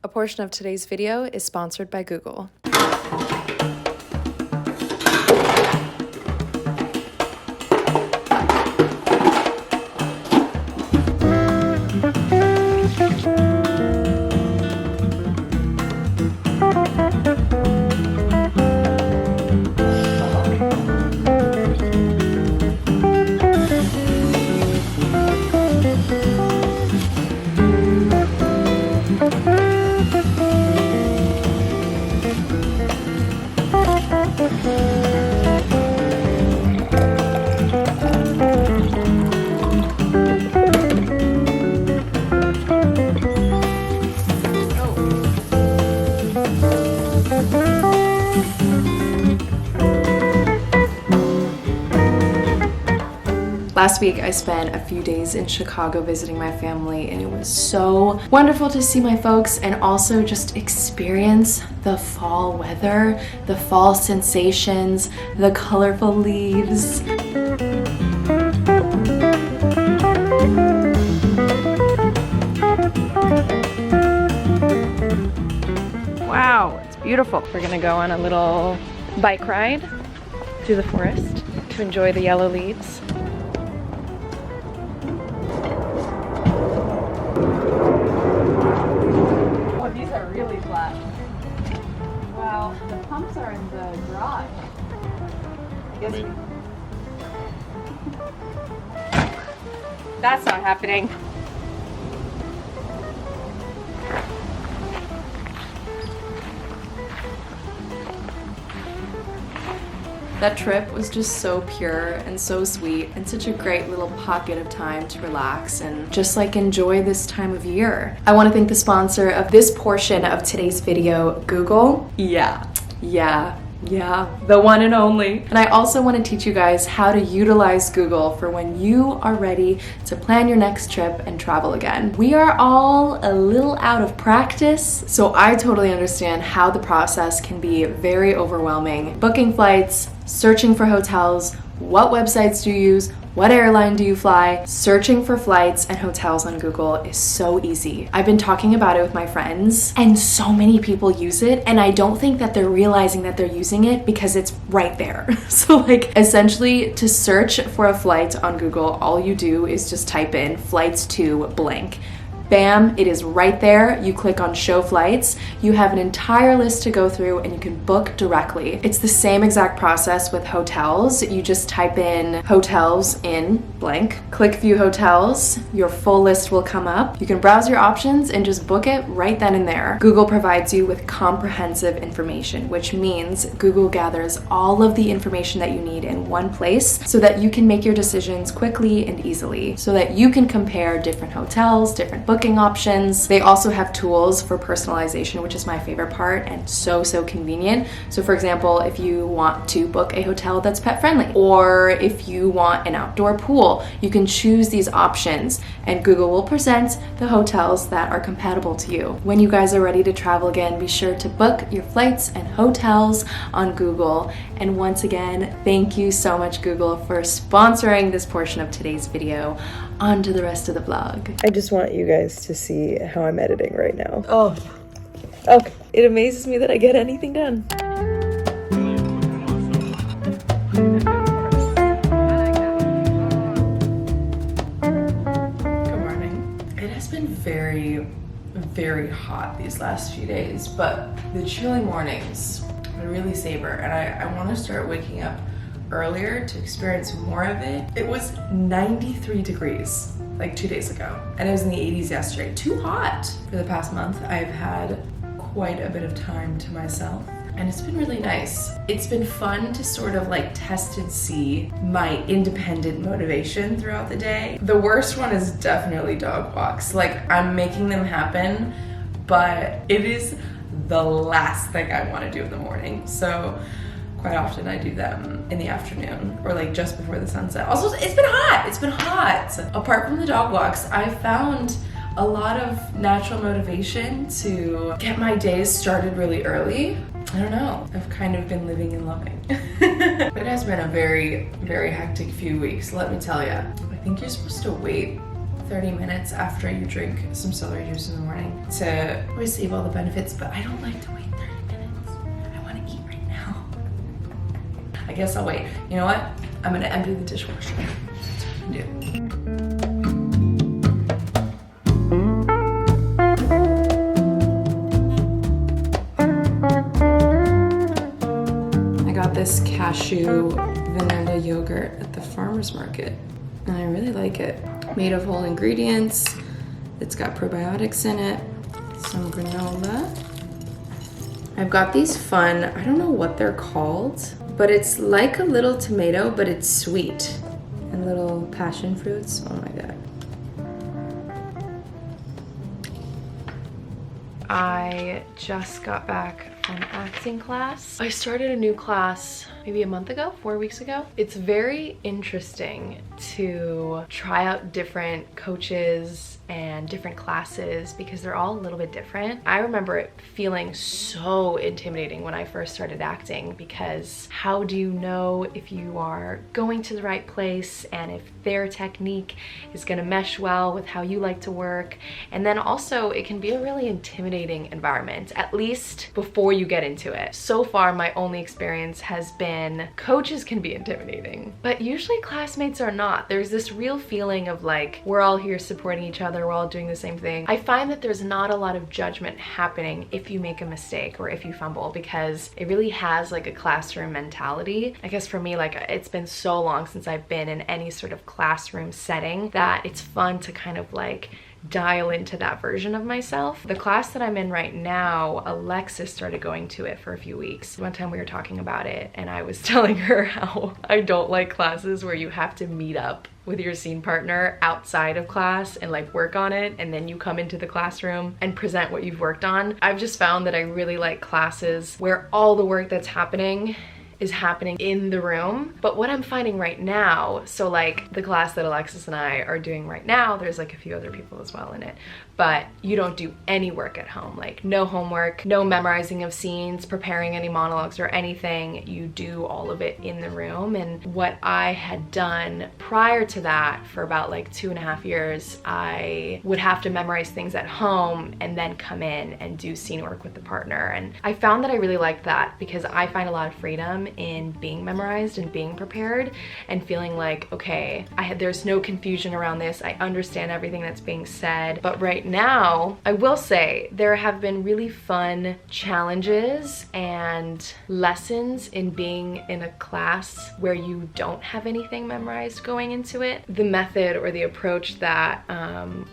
A portion of today's video is sponsored by Google. Last week, I spent a few days in Chicago visiting my family, and it was so wonderful to see my folks and also just experience the fall weather, the fall sensations, the colorful leaves. Wow, it's beautiful. We're gonna go on a little bike ride through the forest to enjoy the yellow leaves. These are really flat. Wow, the pumps are in the garage. I guess that's not happening. That trip was just so pure and so sweet and such a great little pocket of time to relax and just like enjoy this time of year. I want to thank the sponsor of this portion of today's video, Google. Yeah, the one and only. And I also want to teach you guys how to utilize Google for when you are ready to plan your next trip and travel again. We are all a little out of practice, so I totally understand how the process can be very overwhelming. Booking flights, searching for hotels, what websites do you use, what airline do you fly? Searching for flights and hotels on Google is so easy. I've been talking about it with my friends and so many people use it, and I don't think that they're realizing that they're using it because it's right there. So like essentially to search for a flight on Google, all you do is just type in flights to blank. Bam, it is right there. You click on show flights. You have an entire list to go through and you can book directly. It's the same exact process with hotels. You just type in hotels in blank, click view hotels, your full list will come up. You can browse your options and just book it right then and there. Google provides you with comprehensive information, which means Google gathers all of the information that you need in one place so that you can make your decisions quickly and easily, so that you can compare different hotels, different booking options. They also have tools for personalization, which is my favorite part and so convenient. So for example, if you want to book a hotel that's pet friendly, or if you want an outdoor pool, you can choose these options and Google will present the hotels that are compatible to you. When you guys are ready to travel again, be sure to book your flights and hotels on Google. And once again, thank you so much, Google, for sponsoring this portion of today's video. On to the rest of the vlog. I just want you guys to see how I'm editing right now. Oh, okay. It amazes me that I get anything done. Good morning. It has been very hot these last few days, but the chilly mornings I really savor, and I want to start waking up earlier to experience more of it. It was 93 degrees like 2 days ago, and it was in the 80s yesterday. Too hot. For the past month, I've had quite a bit of time to myself, and it's been really nice. It's been fun to sort of like test and see my independent motivation throughout the day. The worst one is definitely dog walks. Like, I'm making them happen, but it is the last thing I want to do in the morning. So quite often I do them in the afternoon or like just before the sunset. Also, it's been hot. Apart from the dog walks, I found a lot of natural motivation to get my days started really early. I don't know, I've kind of been living and loving. But it has been a very hectic few weeks, let me tell you. I think you're supposed to wait 30 minutes after you drink some celery juice in the morning to receive all the benefits, but I don't like to wait 30 minutes. I want to eat right now. I guess I'll wait. You know what? I'm gonna empty the dishwasher. That's what I'm gonna do. This cashew vanilla yogurt at the farmer's market, and I really like it. Made of whole ingredients. It's got probiotics in it, some granola. I've got these fun, I don't know what they're called, but it's like a little tomato, but it's sweet, and little passion fruits. Oh my god. I just got back from acting class. I started a new class maybe a month ago, 4 weeks ago. It's very interesting to try out different coaches and different classes because they're all a little bit different. I remember it feeling so intimidating when I first started acting, because how do you know if you are going to the right place and if their technique is gonna mesh well with how you like to work? And then also it can be a really intimidating environment, at least before you get into it. So far, my only experience has been coaches can be intimidating, but usually classmates are not. There's this real feeling of like, we're all here supporting each other, we're all doing the same thing. I find that there's not a lot of judgment happening if you make a mistake or if you fumble, because it really has like a classroom mentality. I guess for me, like, it's been so long since I've been in any sort of classroom setting that it's fun to kind of like dial into that version of myself. The class that I'm in right now, Alexis started going to it for a few weeks. One time we were talking about it and I was telling her how I don't like classes where you have to meet up with your scene partner outside of class and like work on it, and then you come into the classroom and present what you've worked on. I've just found that I really like classes where all the work that's happening is happening in the room. But what I'm finding right now, so like the class that Alexis and I are doing right now, there's like a few other people as well in it, but you don't do any work at home, like no homework, no memorizing of scenes, preparing any monologues or anything. You do all of it in the room. And what I had done prior to that for about like 2.5 years, I would have to memorize things at home and then come in and do scene work with the partner. And I found that I really liked that because I find a lot of freedom in being memorized and being prepared and feeling like, okay, there's no confusion around this. I understand everything that's being said. But right now, I will say there have been really fun challenges and lessons in being in a class where you don't have anything memorized going into it. The method or the approach that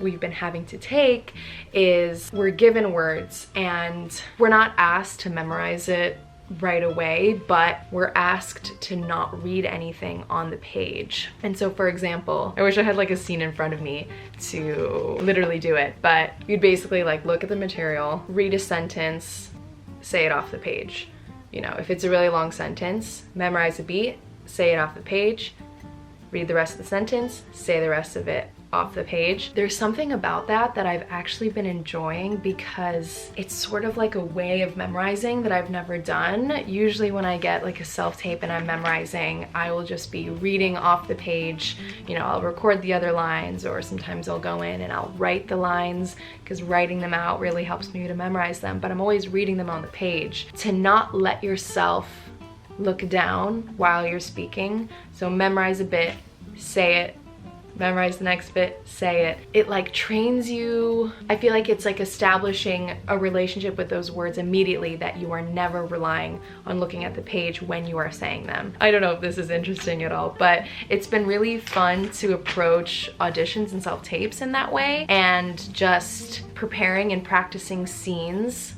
we've been having to take is we're given words and we're not asked to memorize it right away, but we're asked to not read anything on the page. And so for example, I wish I had like a scene in front of me to literally do it, but you'd basically like look at the material, read a sentence, say it off the page. You know, if it's a really long sentence, memorize a beat, say it off the page, read the rest of the sentence, say the rest of it off the page. There's something about that that I've actually been enjoying because it's sort of like a way of memorizing that I've never done. Usually when I get like a self-tape and I'm memorizing, I will just be reading off the page. You know, I'll record the other lines, or sometimes I'll go in and I'll write the lines because writing them out really helps me to memorize them, but I'm always reading them on the page. To not let yourself look down while you're speaking. So memorize a bit, say it, memorize the next bit, say it. It like trains you. I feel like it's like establishing a relationship with those words immediately, that you are never relying on looking at the page when you are saying them. I don't know if this is interesting at all, but it's been really fun to approach auditions and self-tapes in that way, and just preparing and practicing scenes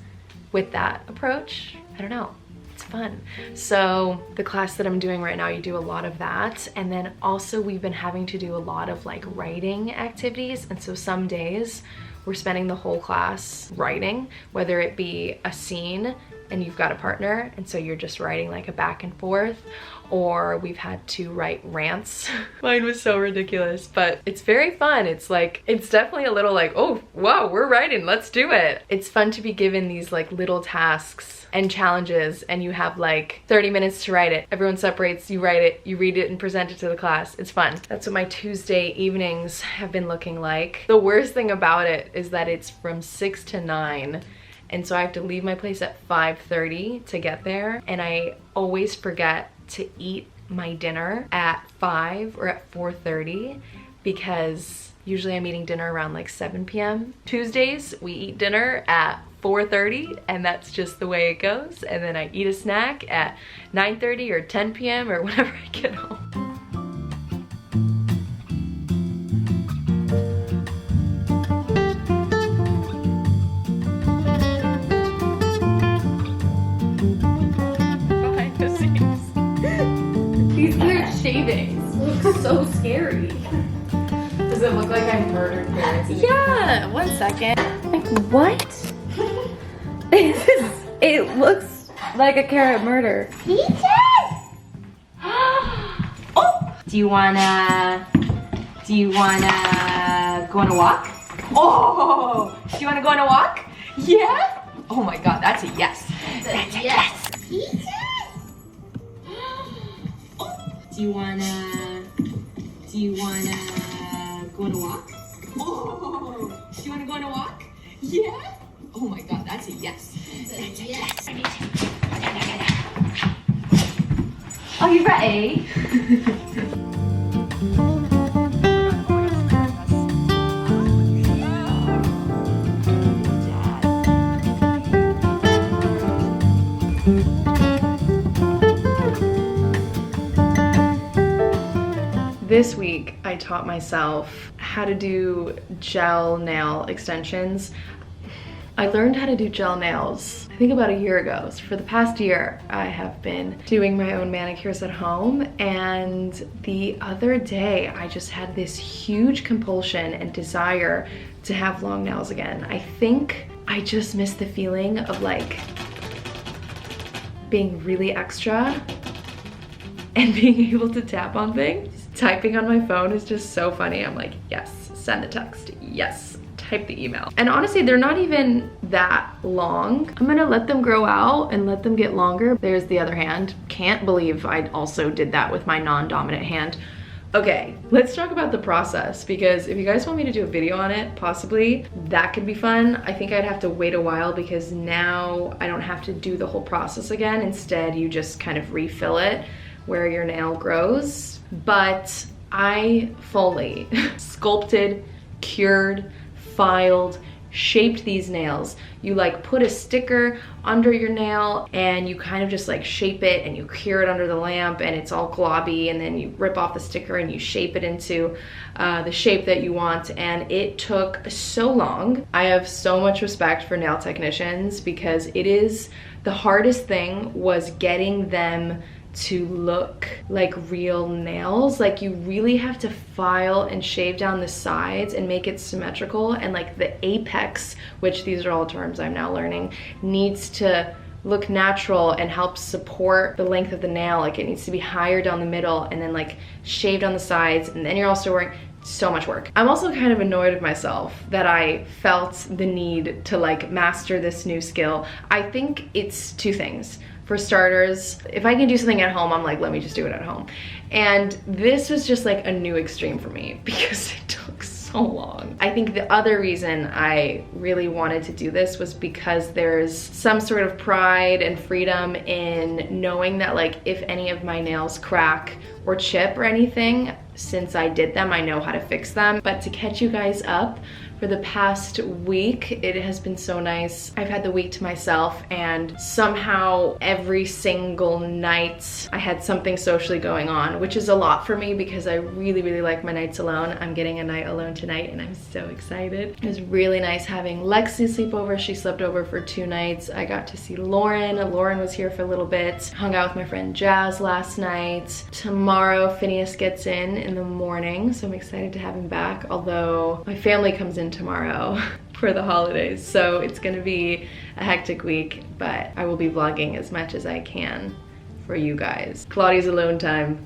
with that approach. I don't know. Fun. So the class that I'm doing right now, you do a lot of that, and then also we've been having to do a lot of like writing activities, and so some days we're spending the whole class writing, whether it be a scene and you've got a partner and so you're just writing like a back and forth, or we've had to write rants. Mine was so ridiculous, but it's very fun. It's definitely a little like, oh wow, we're writing, let's do it. It's fun to be given these like little tasks and challenges, and you have like 30 minutes to write it. Everyone separates, you write it, you read it and present it to the class. It's fun. That's what my Tuesday evenings have been looking like. The worst thing about it is that it's from 6 to 9. And so I have to leave my place at 5:30 to get there. And I always forget to eat my dinner at 5 or at 4:30 because usually I'm eating dinner around like 7 p.m. Tuesdays, we eat dinner at 4:30 and that's just the way it goes. And then I eat a snack at 9:30 or 10 p.m. or whenever I get home. These weird shavings look so scary. Does it look like I murdered parents? Yeah, 1 second. Like, what? It looks like a carrot murder. Peaches! Oh! Do you wanna go on a walk? Oh! Do you wanna go on a walk? Yeah? Oh my god, that's a yes. That's a yes. Peaches! Do you wanna go on a walk? Oh, do you wanna go on a walk? Yeah? Oh my god, that's a yes. That's a yes. Are you ready? This week, I taught myself how to do gel nail extensions. I learned how to do gel nails, I think about a year ago. So for the past year, I have been doing my own manicures at home, and the other day, I just had this huge compulsion and desire to have long nails again. I think I just miss the feeling of like being really extra and being able to tap on things. Typing on my phone is just so funny. I'm like, yes, send the text, yes, type the email. And honestly, they're not even that long. I'm gonna let them grow out and let them get longer. There's the other hand. Can't believe I also did that with my non-dominant hand. Okay, let's talk about the process, because if you guys want me to do a video on it, possibly, that could be fun. I think I'd have to wait a while because now I don't have to do the whole process again. Instead, you just kind of refill it where your nail grows. But I fully sculpted, cured, filed, shaped these nails. You like put a sticker under your nail and you kind of just like shape it and you cure it under the lamp and it's all globby, and then you rip off the sticker and you shape it into the shape that you want. And it took so long. I have so much respect for nail technicians because it is the hardest thing was getting them to look like real nails. Like you really have to file and shave down the sides and make it symmetrical, and like the apex, which these are all terms I'm now learning, needs to look natural and help support the length of the nail. Like it needs to be higher down the middle and then like shaved on the sides, and then you're also wearing so much work. I'm also kind of annoyed with myself that I felt the need to like master this new skill. I think it's two things. For starters, if I can do something at home, I'm like, let me just do it at home. And this was just like a new extreme for me because it took so long. I think the other reason I really wanted to do this was because there's some sort of pride and freedom in knowing that like if any of my nails crack or chip or anything, since I did them, I know how to fix them. But to catch you guys up, for the past week, it has been so nice. I've had the week to myself, and somehow every single night I had something socially going on, which is a lot for me because I really, really like my nights alone. I'm getting a night alone tonight and I'm so excited. It was really nice having Lexi sleep over. She slept over for 2 nights. I got to see Lauren. Lauren was here for a little bit. Hung out with my friend Jazz last night. Tomorrow, Phineas gets in the morning, so I'm excited to have him back, although my family comes in tomorrow. for the holidays. So it's gonna be a hectic week, but I will be vlogging as much as I can for you guys. Claudia's alone time.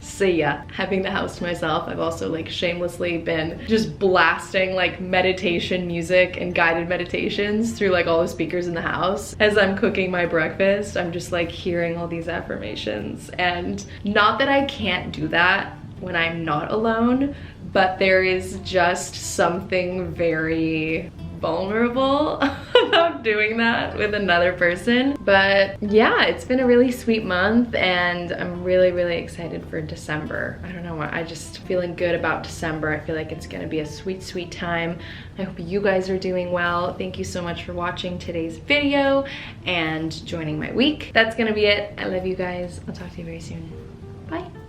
See ya. Having the house to myself, I've also like shamelessly been just blasting like meditation music and guided meditations through like all the speakers in the house. As I'm cooking my breakfast, I'm just like hearing all these affirmations. And not that I can't do that when I'm not alone, but there is just something very vulnerable about doing that with another person. But yeah, it's been a really sweet month and I'm really, really excited for December. I don't know, I just feeling good about December. I feel like it's gonna be a sweet, sweet time. I hope you guys are doing well. Thank you so much for watching today's video and joining my week. That's gonna be it. I love you guys. I'll talk to you very soon. Bye.